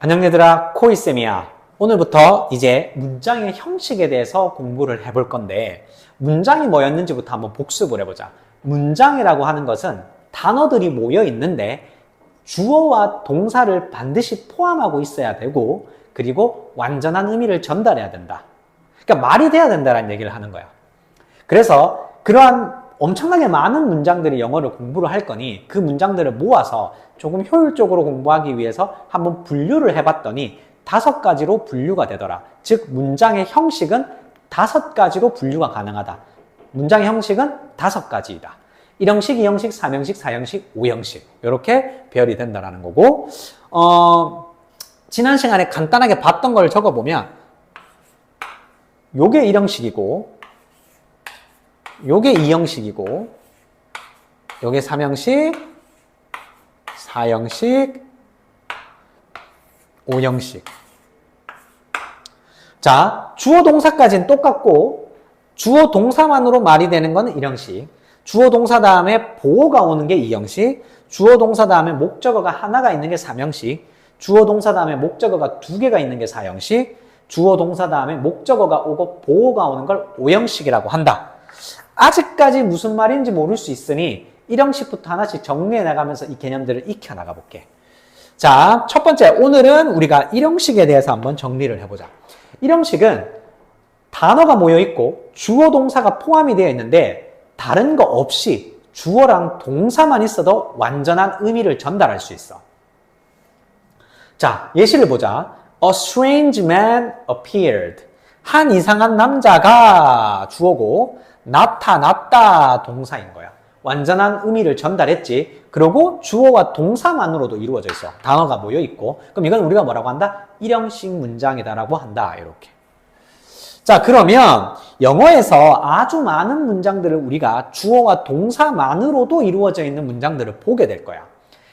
안녕 얘들아, 코이쌤이야. 오늘부터 이제 문장의 형식에 대해서 공부를 해볼 건데 문장이 뭐였는지부터 한번 복습을 해보자. 문장이라고 하는 것은 단어들이 모여 있는데 주어와 동사를 반드시 포함하고 있어야 되고 그리고 완전한 의미를 전달해야 된다. 그러니까 말이 돼야 된다는 얘기를 하는 거야. 그래서 그러한 엄청나게 많은 문장들이 영어를 공부를 할 거니 그 문장들을 모아서 조금 효율적으로 공부하기 위해서 한번 분류를 해봤더니 5가지로 분류가 되더라. 즉 문장의 형식은 5가지로 분류가 가능하다. 문장의 형식은 5가지이다. 1형식, 2형식, 3형식, 4형식, 5형식 이렇게 배열이 된다는 거고 지난 시간에 간단하게 봤던 걸 적어보면 요게 1형식이고 요게 2형식이고 요게 3형식 4형식 5형식. 자, 주어 동사까지는 똑같고 주어 동사만으로 말이 되는 건 1형식, 주어 동사 다음에 보어가 오는 게 2형식, 주어 동사 다음에 목적어가 하나가 있는 게 3형식, 주어 동사 다음에 목적어가 2개가 있는 게 4형식, 주어 동사 다음에 목적어가 오고 보어가 오는 걸 5형식이라고 한다. 아직까지 무슨 말인지 모를 수 있으니 1형식부터 하나씩 정리해 나가면서 이 개념들을 익혀 나가 볼게. 자, 첫 번째, 오늘은 우리가 1형식에 대해서 한번 정리를 해보자. 1형식은 단어가 모여 있고 주어 동사가 포함이 되어 있는데 다른 거 없이 주어랑 동사만 있어도 완전한 의미를 전달할 수 있어. 자, 예시를 보자. A strange man appeared. 한 이상한 남자가 주어고 나타났다 동사인 거야. 완전한 의미를 전달했지. 그리고 주어와 동사만으로도 이루어져 있어. 단어가 모여 있고. 그럼 이건 우리가 뭐라고 한다? 1형식 문장이다라고 한다. 이렇게. 자, 그러면 영어에서 아주 많은 문장들을 우리가 주어와 동사만으로도 이루어져 있는 문장들을 보게 될 거야.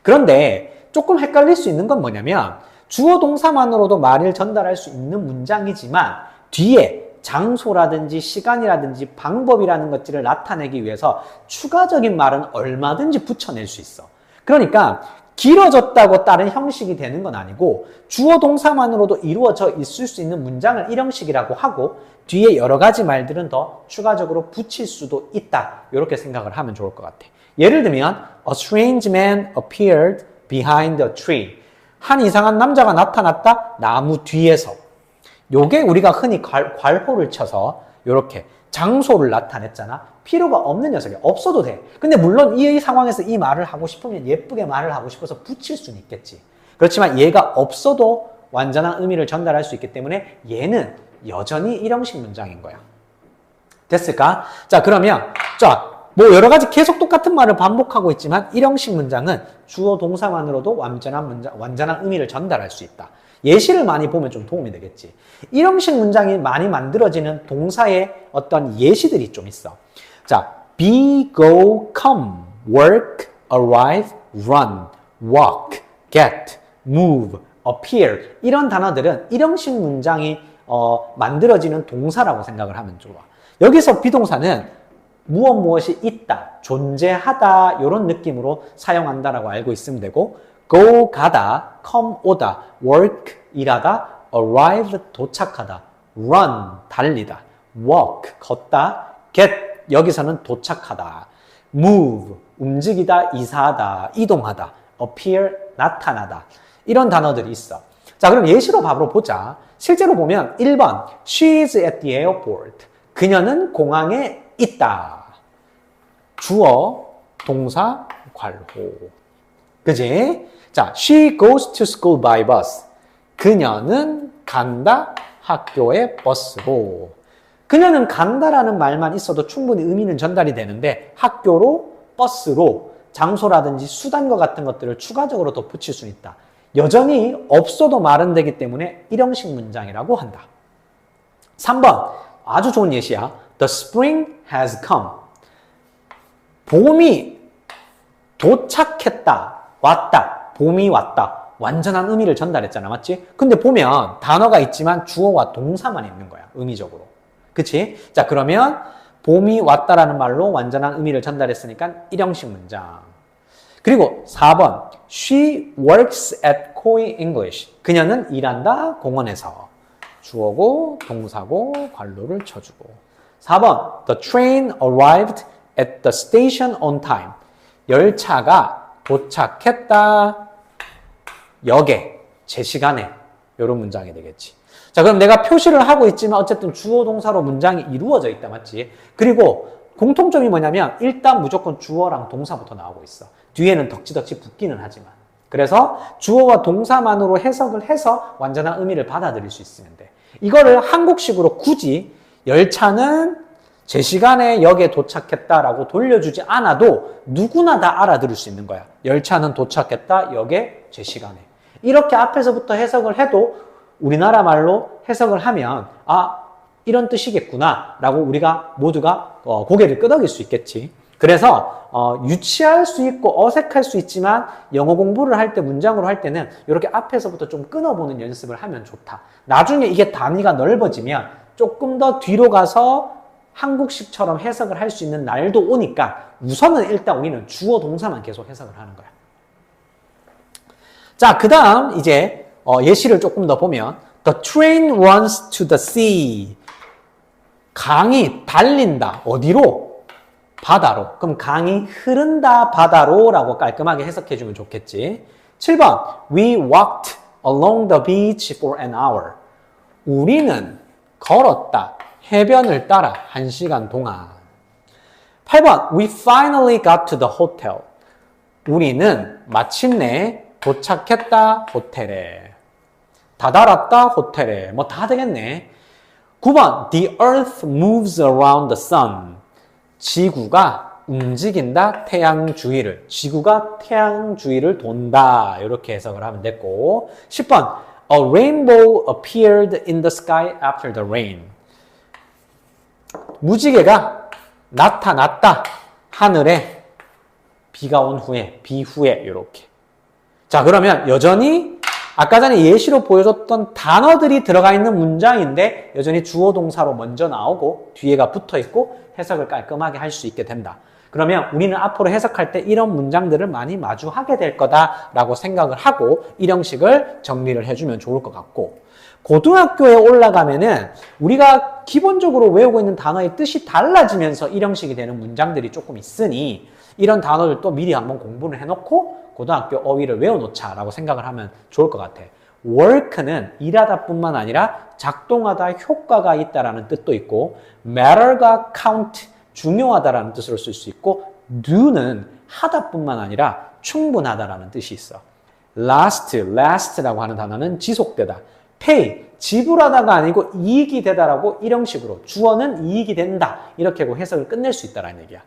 그런데 조금 헷갈릴 수 있는 건 뭐냐면 주어 동사만으로도 말을 전달할 수 있는 문장이지만 뒤에 장소라든지 시간이라든지 방법이라는 것들을 나타내기 위해서 추가적인 말은 얼마든지 붙여낼 수 있어. 그러니까 길어졌다고 다른 형식이 되는 건 아니고 주어 동사만으로도 이루어져 있을 수 있는 문장을 1형식이라고 하고 뒤에 여러 가지 말들은 더 추가적으로 붙일 수도 있다. 이렇게 생각을 하면 좋을 것 같아. 예를 들면 A strange man appeared behind a tree. 한 이상한 남자가 나타났다. 나무 뒤에서. 요게 우리가 흔히 괄호를 쳐서 이렇게 장소를 나타냈잖아. 필요가 없는 녀석이 없어도 돼. 근데 물론 이 상황에서 이 말을 하고 싶으면 예쁘게 말을 하고 싶어서 붙일 수는 있겠지. 그렇지만 얘가 없어도 완전한 의미를 전달할 수 있기 때문에 얘는 여전히 1형식 문장인 거야. 됐을까? 자, 그러면 뭐 여러 가지 계속 똑같은 말을 반복하고 있지만 1형식 문장은 주어 동사만으로도 완전한 의미를 전달할 수 있다. 예시를 많이 보면 좀 도움이 되겠지. 1형식 문장이 많이 만들어지는 동사의 어떤 예시들이 좀 있어. 자, be, go, come, work, arrive, run, walk, get, move, appear 이런 단어들은 1형식 문장이 만들어지는 동사라고 생각을 하면 좋아. 여기서 비동사는 무엇이 있다, 존재하다 이런 느낌으로 사용한다라고 알고 있으면 되고 go 가다, come 오다, work 일하다, arrive 도착하다, run 달리다, walk 걷다, get 여기서는 도착하다, move 움직이다, 이사하다, 이동하다, appear 나타나다 이런 단어들이 있어. 자, 그럼 예시로 바로 보자. 실제로 보면 1번 She is at the airport. 그녀는 공항에 있다. 주어, 동사, 괄호. 그지? 자, she goes to school by bus. 그녀는 간다 학교에 버스로. 그녀는 간다라는 말만 있어도 충분히 의미는 전달이 되는데 학교로, 버스로, 장소라든지 수단과 같은 것들을 추가적으로 더 붙일 수 있다. 여전히 없어도 말은 되기 때문에 1형식 문장이라고 한다. 3번 아주 좋은 예시야. The spring has come. 봄이 도착했다. 왔다. 봄이 왔다. 완전한 의미를 전달했잖아. 맞지? 근데 보면 단어가 있지만 주어와 동사만 있는 거야. 의미적으로. 그치? 자, 그러면 봄이 왔다라는 말로 완전한 의미를 전달했으니까 1형식 문장. 그리고 4번 She works at Koi English. 그녀는 일한다 공원에서. 주어고 동사고 관로를 쳐주고. 4번 The train arrived at the station on time. 열차가 도착했다 역에 제 시간에. 이런 문장이 되겠지. 자, 그럼 내가 표시를 하고 있지만 어쨌든 주어 동사로 문장이 이루어져 있다, 맞지? 그리고 공통점이 뭐냐면 일단 무조건 주어랑 동사부터 나오고 있어. 뒤에는 덕지덕지 붙기는 하지만. 그래서 주어와 동사만으로 해석을 해서 완전한 의미를 받아들일 수 있으면 돼. 이거를 한국식으로 굳이 열차는 제 시간에 역에 도착했다라고 돌려주지 않아도 누구나 다 알아들을 수 있는 거야. 열차는 도착했다, 역에 제 시간에. 이렇게 앞에서부터 해석을 해도 우리나라 말로 해석을 하면 아, 이런 뜻이겠구나 라고 우리가 모두가 고개를 끄덕일 수 있겠지. 그래서 유치할 수 있고 어색할 수 있지만 영어 공부를 할 때 문장으로 할 때는 이렇게 앞에서부터 좀 끊어보는 연습을 하면 좋다. 나중에 이게 단위가 넓어지면 조금 더 뒤로 가서 한국식처럼 해석을 할 수 있는 날도 오니까 우선은 일단 우리는 주어 동사만 계속 해석을 하는 거야. 자, 그 다음 이제 예시를 조금 더 보면 The train runs to the sea. 강이 달린다. 어디로? 바다로. 그럼 강이 흐른다 바다로 라고 깔끔하게 해석해주면 좋겠지. 7번 We walked along the beach for an hour. 우리는 걸었다. 해변을 따라 1시간 동안. 8번 We finally got to the hotel. 우리는 마침내 도착했다 호텔에. 다다랐다 호텔에. 뭐 다 되겠네. 9번 The earth moves around the sun. 지구가 움직인다 태양 주위를. 지구가 태양 주위를 돈다. 이렇게 해석을 하면 됐고. 10번 A rainbow appeared in the sky after the rain. 무지개가 나타났다. 하늘에 비가 온 후에, 비 후에 이렇게. 자, 그러면 여전히 아까 전에 예시로 보여줬던 단어들이 들어가 있는 문장인데 여전히 주어 동사로 먼저 나오고 뒤에가 붙어 있고 해석을 깔끔하게 할 수 있게 된다. 그러면 우리는 앞으로 해석할 때 이런 문장들을 많이 마주하게 될 거다라고 생각을 하고 이 형식을 정리를 해주면 좋을 것 같고, 고등학교에 올라가면은 우리가 기본적으로 외우고 있는 단어의 뜻이 달라지면서 이 형식이 되는 문장들이 조금 있으니 이런 단어들도 미리 한번 공부를 해놓고 고등학교 어휘를 외워놓자라고 생각을 하면 좋을 것 같아. work는 일하다 뿐만 아니라 작동하다, 효과가 있다라는 뜻도 있고 matter가 count, 중요하다라는 뜻으로 쓸 수 있고 do는 하다 뿐만 아니라 충분하다라는 뜻이 있어. last라고 하는 단어는 지속되다. pay, 지불하다가 아니고 이익이 되다라고 이런 식으로 주어는 이익이 된다 이렇게 하고 해석을 끝낼 수 있다라는 얘기야.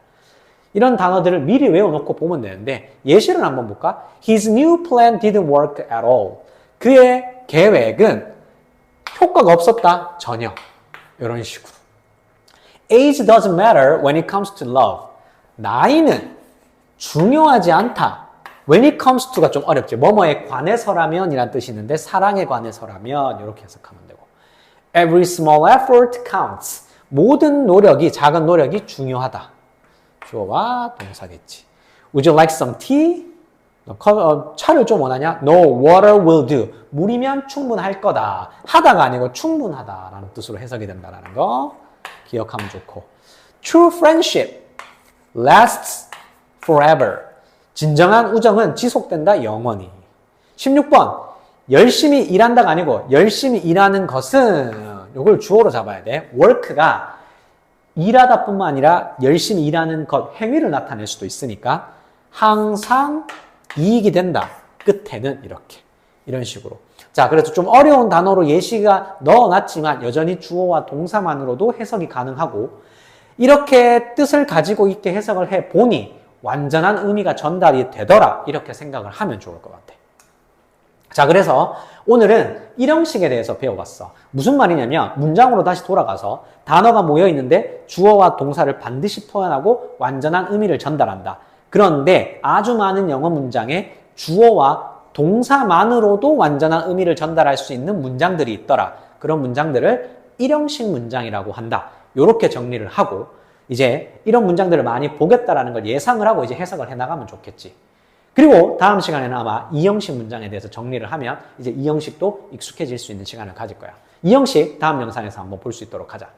이런 단어들을 미리 외워놓고 보면 되는데 예시를 한번 볼까? His new plan didn't work at all. 그의 계획은 효과가 없었다. 전혀. 이런 식으로. Age doesn't matter when it comes to love. 나이는 중요하지 않다. When it comes to가 좀 어렵지. 뭐뭐에 관해서라면 이란 뜻이 있는데 사랑에 관해서라면 이렇게 해석하면 되고. Every small effort counts. 모든 노력이, 작은 노력이 중요하다. 주어와 동사겠지. Would you like some tea? 차를 좀 원하냐? No, water will do. 물이면 충분할 거다. 하다가 아니고 충분하다라는 뜻으로 해석이 된다는 거 기억하면 좋고. True friendship lasts forever. 진정한 우정은 지속된다, 영원히. 16번 열심히 일한다가 아니고 열심히 일하는 것은 이걸 주어로 잡아야 돼. work가 일하다 뿐만 아니라 열심히 일하는 것, 행위를 나타낼 수도 있으니까 항상 이익이 된다. 끝에는 이렇게. 이런 식으로. 자, 그래서 좀 어려운 단어로 예시가 넣어놨지만 여전히 주어와 동사만으로도 해석이 가능하고 이렇게 뜻을 가지고 있게 해석을 해보니 완전한 의미가 전달이 되더라. 이렇게 생각을 하면 좋을 것 같아. 자, 그래서 오늘은 일형식에 대해서 배워봤어. 무슨 말이냐면 문장으로 다시 돌아가서 단어가 모여 있는데 주어와 동사를 반드시 표현하고 완전한 의미를 전달한다. 그런데 아주 많은 영어 문장에 주어와 동사만으로도 완전한 의미를 전달할 수 있는 문장들이 있더라. 그런 문장들을 일형식 문장이라고 한다. 이렇게 정리를 하고 이제 이런 문장들을 많이 보겠다라는 걸 예상을 하고 이제 해석을 해나가면 좋겠지. 그리고 다음 시간에는 아마 이형식 문장에 대해서 정리를 하면 이제 이형식도 익숙해질 수 있는 시간을 가질 거야. 이형식 다음 영상에서 한번 볼 수 있도록 하자.